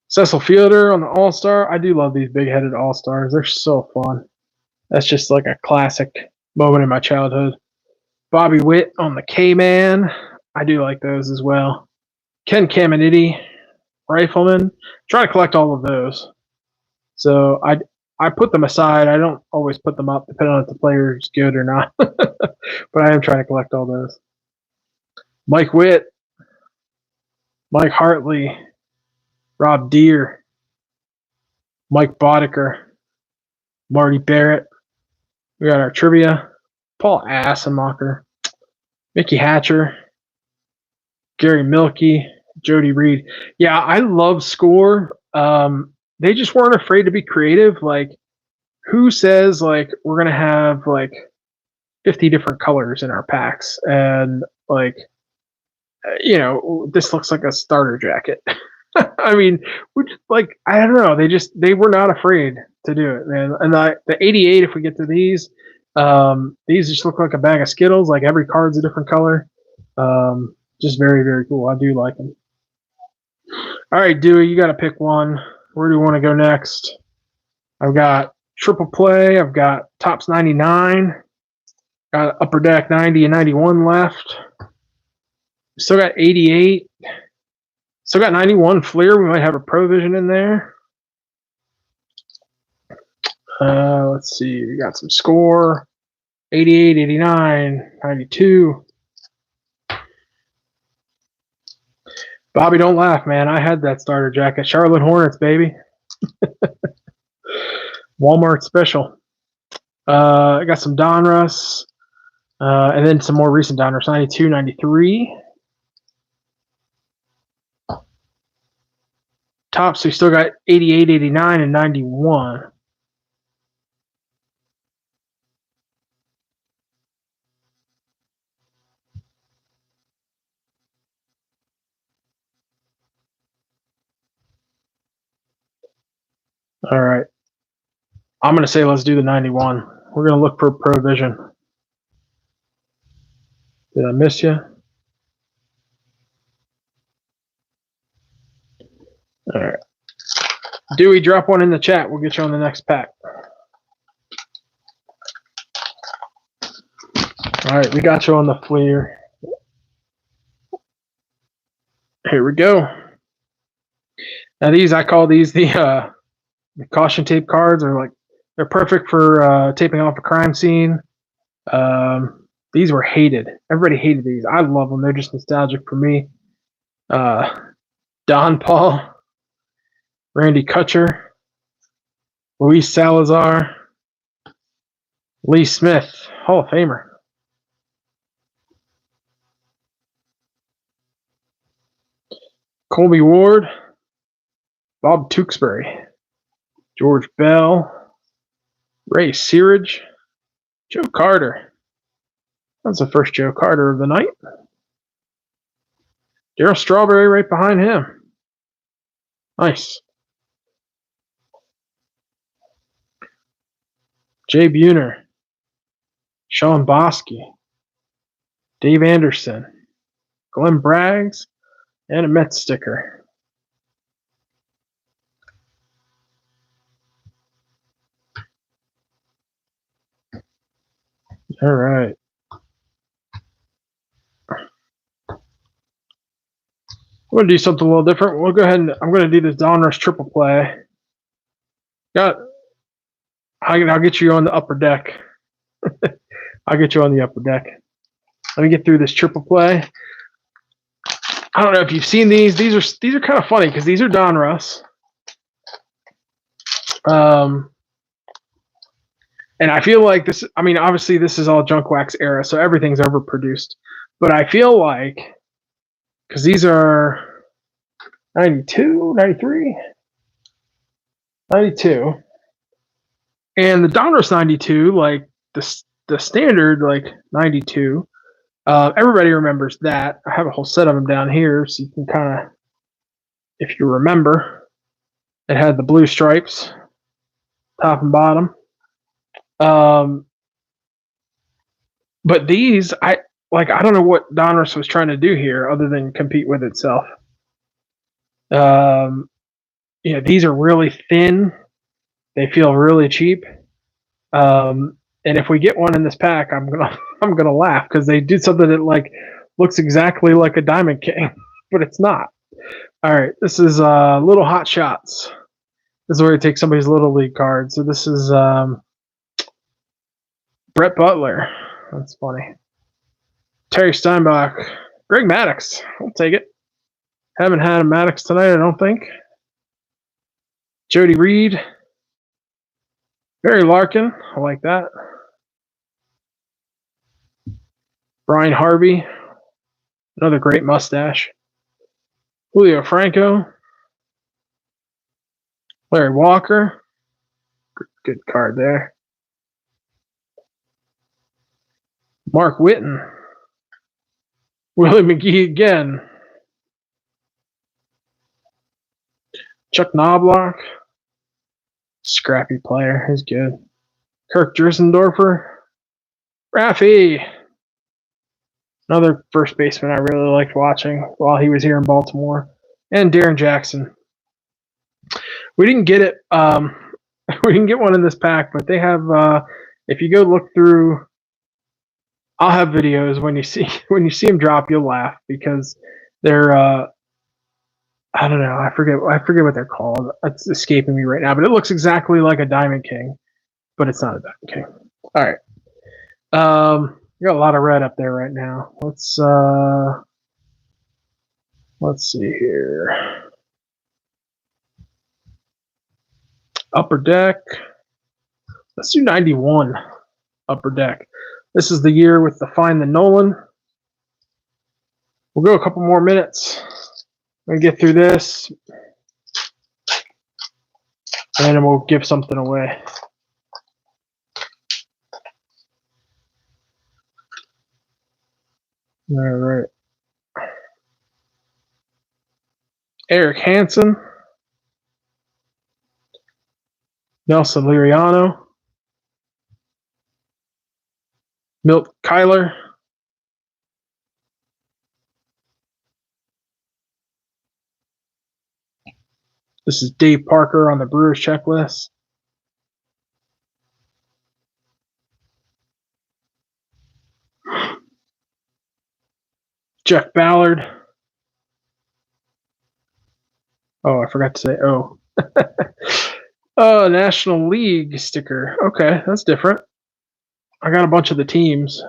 Cecil Fielder on the All-Star. I do love these big-headed All-Stars. They're so fun. That's just like a classic moment in my childhood. Bobby Witt on the K-Man. I do like those as well. Ken Caminiti, Rifleman. Try to collect all of those. So I put them aside. I don't always put them up depending on if the player's good or not. But I am trying to collect all those. Mike Witt, Mike Hartley, Rob Deere, Mike Boddicker, Marty Barrett. We got our trivia. Paul Assenmacher, Mickey Hatcher, Gary Milkey, Jody Reed. Yeah, I love Score. They just weren't afraid to be creative. Like, who says, like, we're going to have, like, 50 different colors in our packs? And, like, you know, this looks like a starter jacket. I mean, like, I don't know. They were not afraid to do it, man. And the 88, if we get to these just look like a bag of Skittles. Like, every card's a different color. Just very, very cool. I do like them. All right, Dewey, you got to pick one. Where do you want to go next? I've got Triple Play. I've got Tops 99. Got Upper Deck 90 and 91 left. Still got 88. Still got 91 Fleer. We might have a Provision in there. Let's see. We got some Score. 88, 89, 92. Bobby, don't laugh, man. I had that starter jacket. Charlotte Hornets, baby. Walmart special. I got some Donruss. And then some more recent Donruss. 92, 93. Tops, we still got 88, 89, and 91. All right. I'm going to say let's do the 91. We're going to look for Provision. Did I miss you? All right. Dewey, drop one in the chat. We'll get you on the next pack. All right, we got you on the Fleer. Here we go. Now these, I call these the caution tape cards. They're perfect for taping off a crime scene. These were hated. Everybody hated these. I love them. They're just nostalgic for me. Don Paul, Randy Kutcher, Luis Salazar, Lee Smith, Hall of Famer. Colby Ward, Bob Tewksbury, George Bell, Ray Searage, Joe Carter. That's the first Joe Carter of the night. Darryl Strawberry right behind him. Nice. Jay Buhner, Sean Bosky, Dave Anderson, Glenn Braggs, and a Mets sticker. All right. I'm going to do something a little different. We'll go ahead and I'm going to do this Donruss Triple Play. I'll get you on the upper deck. I'll get you on the upper deck. Let me get through this Triple Play. I don't know if you've seen these. These are kind of funny because these are Donruss. And I feel like this, I mean, obviously this is all junk wax era, so everything's overproduced. But I feel like, because these are 92, 93, 92. And the Donruss 92, like the standard, like 92, everybody remembers that. I have a whole set of them down here, so you can kind of, if you remember, it had the blue stripes, top and bottom. But these, I don't know what Donruss was trying to do here other than compete with itself. These are really thin. They feel really cheap. And if we get one in this pack, I'm gonna laugh because they did something that, like, Looks exactly like a Diamond King, but it's not. All right, this is Little Hot Shots. This is where you take somebody's Little League card. So this is Brett Butler. That's funny. Terry Steinbach. Greg Maddux. I'll take it. Haven't had a Maddux tonight, I don't think. Jody Reed. Barry Larkin. I like that. Brian Harvey. Another great mustache. Julio Franco. Larry Walker. Good card there. Mark Whitten. Willie McGee again. Chuck Knobloch. Scrappy player. He's good. Kirk Jersendorfer. Raffy. Another first baseman I really liked watching while he was here in Baltimore. And Darren Jackson. We didn't get it. We didn't get one in this pack, but they have. If you go look through, I'll have videos when you see them drop, you'll laugh because they're. I don't know. I forget what they're called. It's escaping me right now, but it looks exactly like a Diamond King, but it's not a Diamond King. All right. We got a lot of red up there right now. Let's see here. Upper Deck. Let's do 91. Upper Deck. This is the year with the Find the Nolan. We'll go a couple more minutes. We'll get through this. And then we'll give something away. All right. Eric Hansen. Nelson Liriano. Milt Kyler. This is Dave Parker on the Brewers checklist. Jeff Ballard. Oh, I forgot to say oh. Oh, National League sticker. Okay, that's different. I got a bunch of the teams.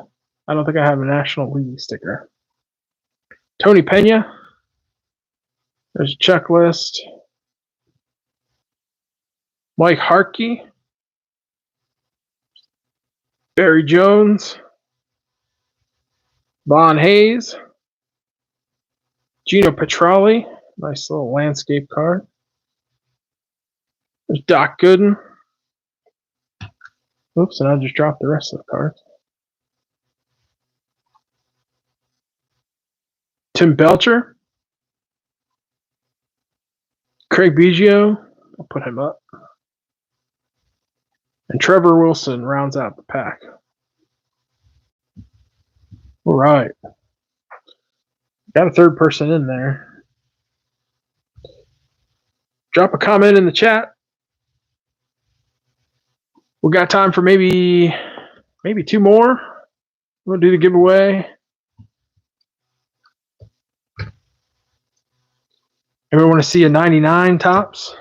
I don't think I have a National League sticker. Tony Pena. There's a checklist. Mike Harkey. Barry Jones. Von Hayes. Gino Petralli. Nice little landscape card. There's Doc Gooden. Oops, and I just dropped the rest of the cards. Tim Belcher. Craig Biggio. I'll put him up. And Trevor Wilson rounds out the pack. All right. Got a third person in there. Drop a comment in the chat. We got time for maybe two more. We'll do the giveaway. Everyone want to see a 99 tops?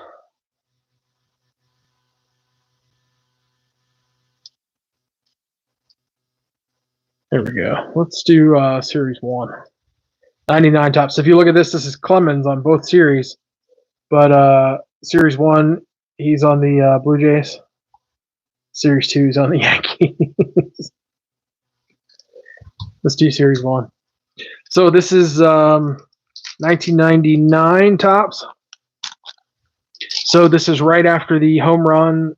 There we go. Let's do Series 1. 99 tops. If you look at this, this is Clemens on both series. But Series 1, he's on the Blue Jays. Series 2 is on the Yankees. Let's do Series 1. So this is 1999 tops. So this is right after the home run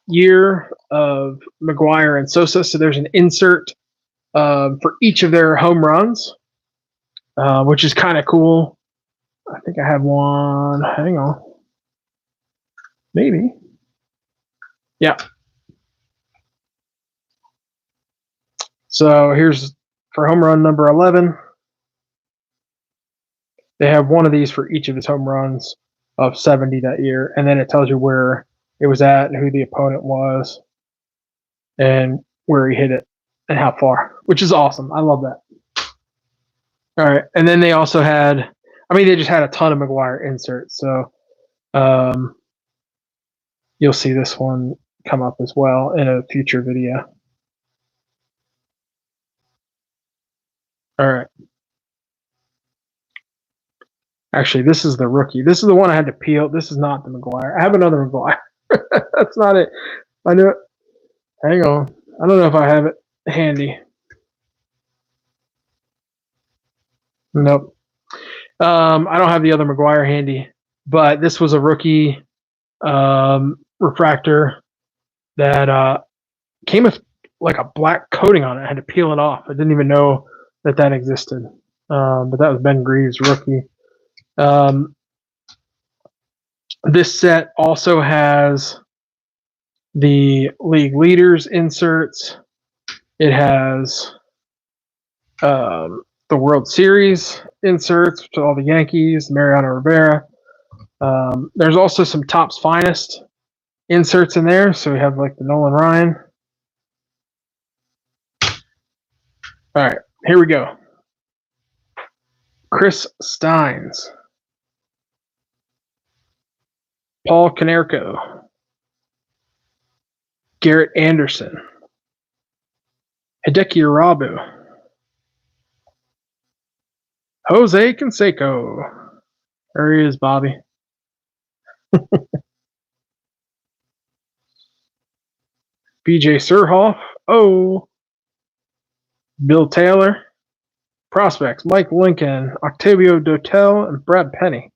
year of McGwire and Sosa. So there's an insert for each of their home runs, which is kind of cool. I think I have one. Hang on. Maybe. Yeah. So here's for home run number 11. They have one of these for each of his home runs of 70 that year. And then it tells you where it was at and who the opponent was and where he hit it and how far, which is awesome. I love that. All right, and then they also had, I mean, they just had a ton of McGwire inserts, so you'll see this one come up as well in a future video. All right. Actually, this is the rookie. This is the one I had to peel. This is not the McGwire. I have another McGwire. That's not it. I knew it. Hang on. I don't know if I have it handy. Nope. I don't have the other McGwire handy, but this was a rookie refractor that came with like a black coating on it. I had to peel it off. I didn't even know that existed. But that was Ben Greaves' rookie. This set also has the league leaders inserts. It has the World Series inserts to all the Yankees, Mariano Rivera. There's also some Topps Finest inserts in there. So we have like the Nolan Ryan. All right, here we go. Chris Steins. Paul Konerko. Garrett Anderson. Hideki Irabu. Jose Canseco. There he is, Bobby. BJ Surhoff. Oh. Bill Taylor. Prospects, Mike Lincoln, Octavio Dotel, and Brad Penny.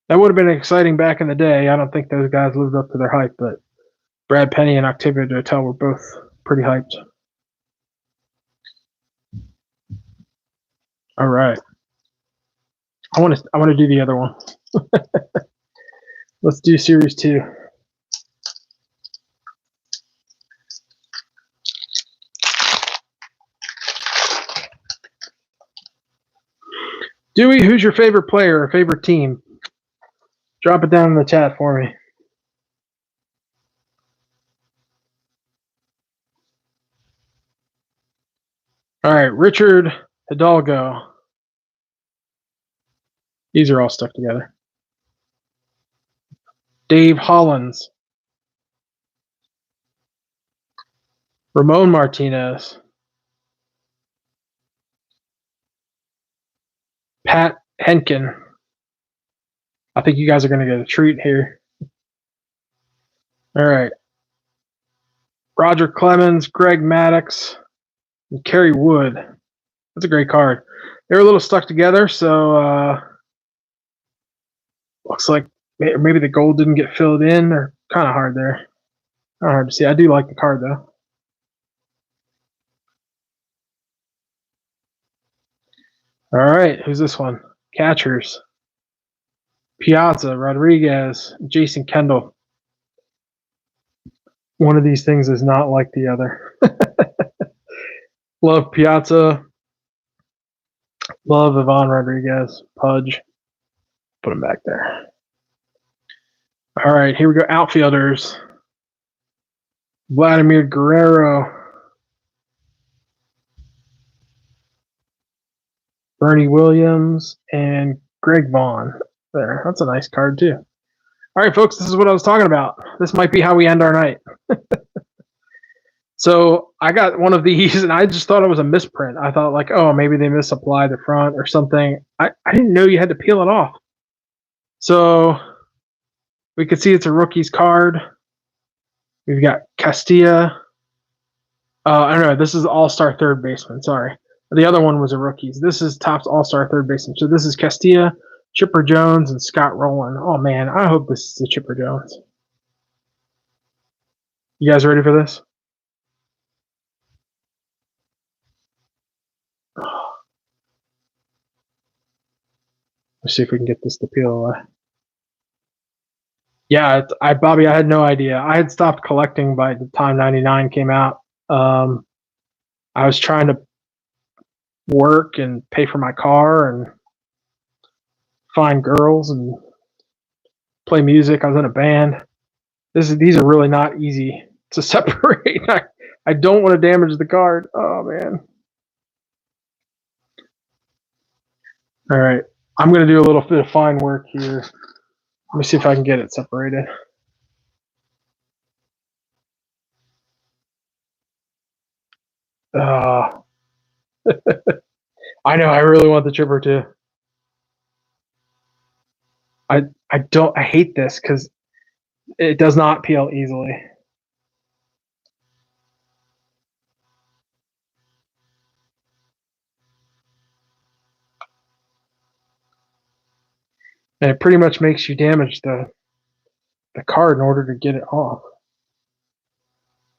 That would have been exciting back in the day. I don't think those guys lived up to their hype, but Brad Penny and Octavio Dotel were both pretty hyped. All right. I want to do the other one. Let's do Series 2. Dewey, who's your favorite player or favorite team? Drop it down in the chat for me. All right, Richard Hidalgo. These are all stuck together. Dave Hollins. Ramon Martinez. Pat Henkin. I think you guys are going to get a treat here. All right. Roger Clemens, Greg Maddox, and Kerry Wood. That's a great card. They're a little stuck together, so looks like maybe the gold didn't get filled in. They're kind of hard there. Kind of hard to see. I do like the card, though. All right, who's this one? Catchers. Piazza, Rodriguez, Jason Kendall. One of these things is not like the other. Love Piazza. Love Ivan Rodriguez. Pudge. Put him back there. All right, here we go. Outfielders. Vladimir Guerrero. Bernie Williams and Greg Vaughn. There, that's a nice card too. All right, folks, this is what I was talking about. This might be how we end our night. So I got one of these, and I just thought it was a misprint. I thought like, oh, maybe they misapplied the front or something. I didn't know you had to peel it off. So we could see it's a rookie's card. We've got Castilla. I don't know. This is All-Star third baseman. Sorry. The other one was a rookies. This is Topps All-Star third baseman. So this is Castilla, Chipper Jones, and Scott Rowland. Oh, man. I hope this is the Chipper Jones. You guys ready for this? Let's see if we can get this to peel away. Yeah, Bobby, I had no idea. I had stopped collecting by the time 99 came out. I was trying to work and pay for my car and find girls and play music. I was in a band. These are really not easy to separate. I don't want to damage the card. Oh, man. All right. I'm going to do a little bit of fine work here. Let me see if I can get it separated. I know. I really want the chipper too. I hate this because it does not peel easily. And it pretty much makes you damage the card in order to get it off.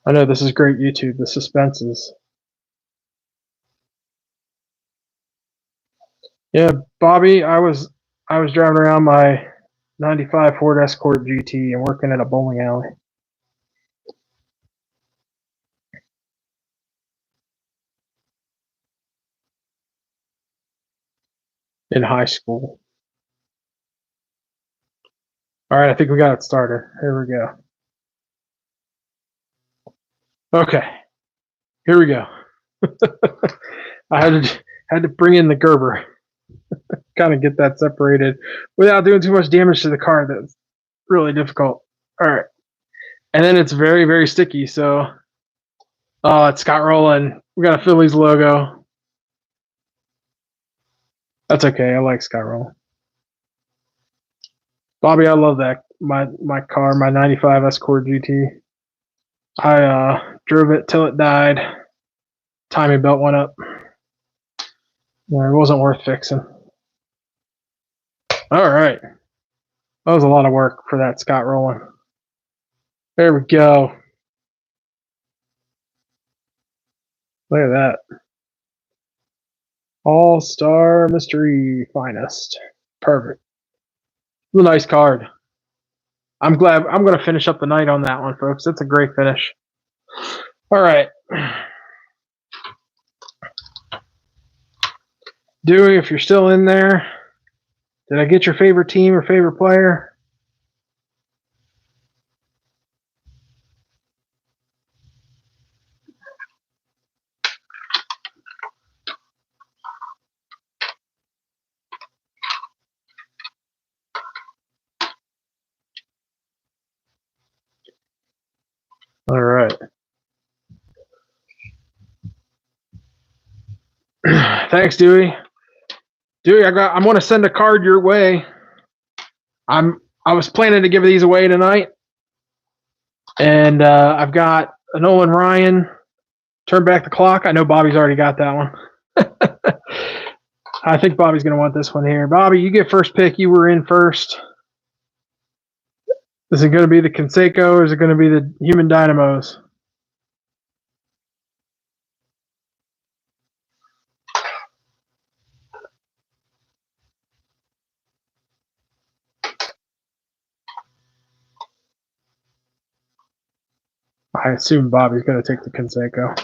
I know this is great YouTube. The suspense is. Yeah, Bobby, I was driving around my 95 Ford Escort GT and working at a bowling alley. In high school. All right, I think we got it started. Here we go. Okay, here we go. I had to bring in the Gerber, kind of get that separated without doing too much damage to the car. That's really difficult. All right, and then it's very, very sticky. So, it's Scott Rowland. We got a Phillies logo. That's okay. I like Scott Rowland. Bobby, I love that. My car, my 95 Escort GT. I drove it till it died. Timing belt went up. Yeah, it wasn't worth fixing. All right. That was a lot of work for that Scott Rowland. There we go. Look at that. All-Star Mystery Finest. Perfect. It's a nice card. I'm glad. I'm going to finish up the night on that one, folks. That's a great finish. All right. Dewey, if you're still in there, did I get your favorite team or favorite player? All right. Thanks, Dewey. Dewey, I'm going to send a card your way. I was planning to give these away tonight, and I've got a Nolan Ryan. Turn back the clock. I know Bobby's already got that one. I think Bobby's going to want this one here. Bobby, you get first pick. You were in first. Is it going to be the Canseco or is it going to be the Human Dynamos? I assume Bobby's going to take the Canseco.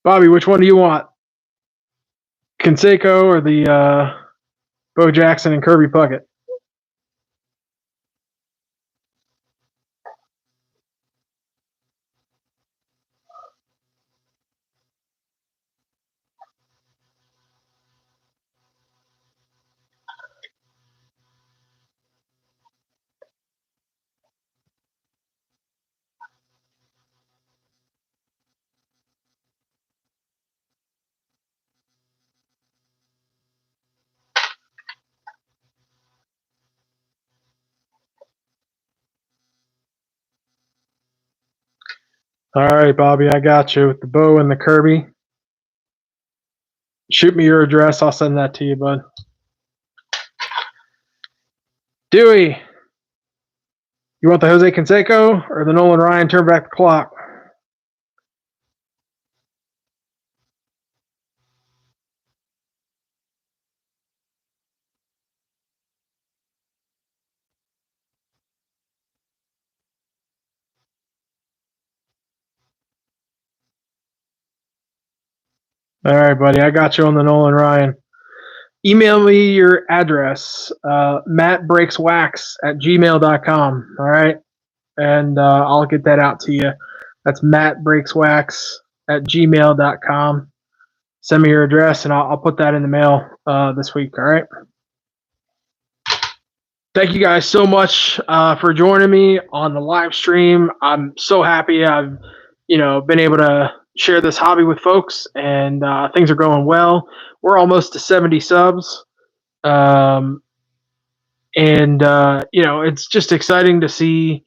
Bobby, which one do you want? Canseco or the Bo Jackson and Kirby Puckett? All right, Bobby, I got you with the Bo and the Kirby. Shoot me your address. I'll send that to you, bud. Dewey, you want the Jose Canseco or the Nolan Ryan turn back the clock? All right, buddy, I got you on the Nolan Ryan. Email me your address, MattBreaksWax@gmail.com. All right, and I'll get that out to you. That's MattBreaksWax@gmail.com. send me your address, and I'll put that in the mail this week. All right. Thank you guys so much for joining me on the live stream. I'm so happy I've been able to share this hobby with folks, and things are going well. We're almost to 70 subs. It's just exciting to see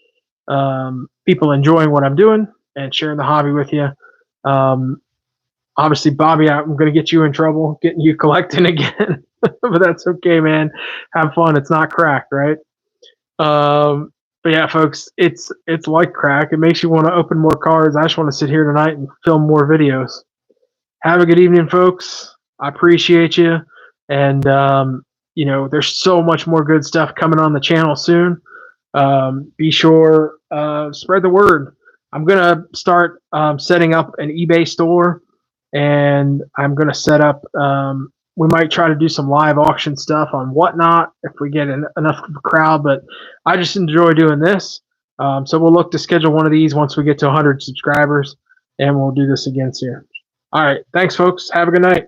people enjoying what I'm doing and sharing the hobby with you. Obviously, Bobby, I'm going to get you in trouble, getting you collecting again, but that's okay, man. Have fun. It's not cracked, right? But yeah, folks, it's like crack. It makes you want to open more cards. I just want to sit here tonight and film more videos. Have a good evening, folks. I appreciate you. And, there's so much more good stuff coming on the channel soon. Be sure, spread the word. I'm going to start setting up an eBay store, and I'm going to set up, we might try to do some live auction stuff on Whatnot if we get enough of a crowd, but I just enjoy doing this. So we'll look to schedule one of these once we get to 100 subscribers, and we'll do this again soon. All right. Thanks, folks. Have a good night.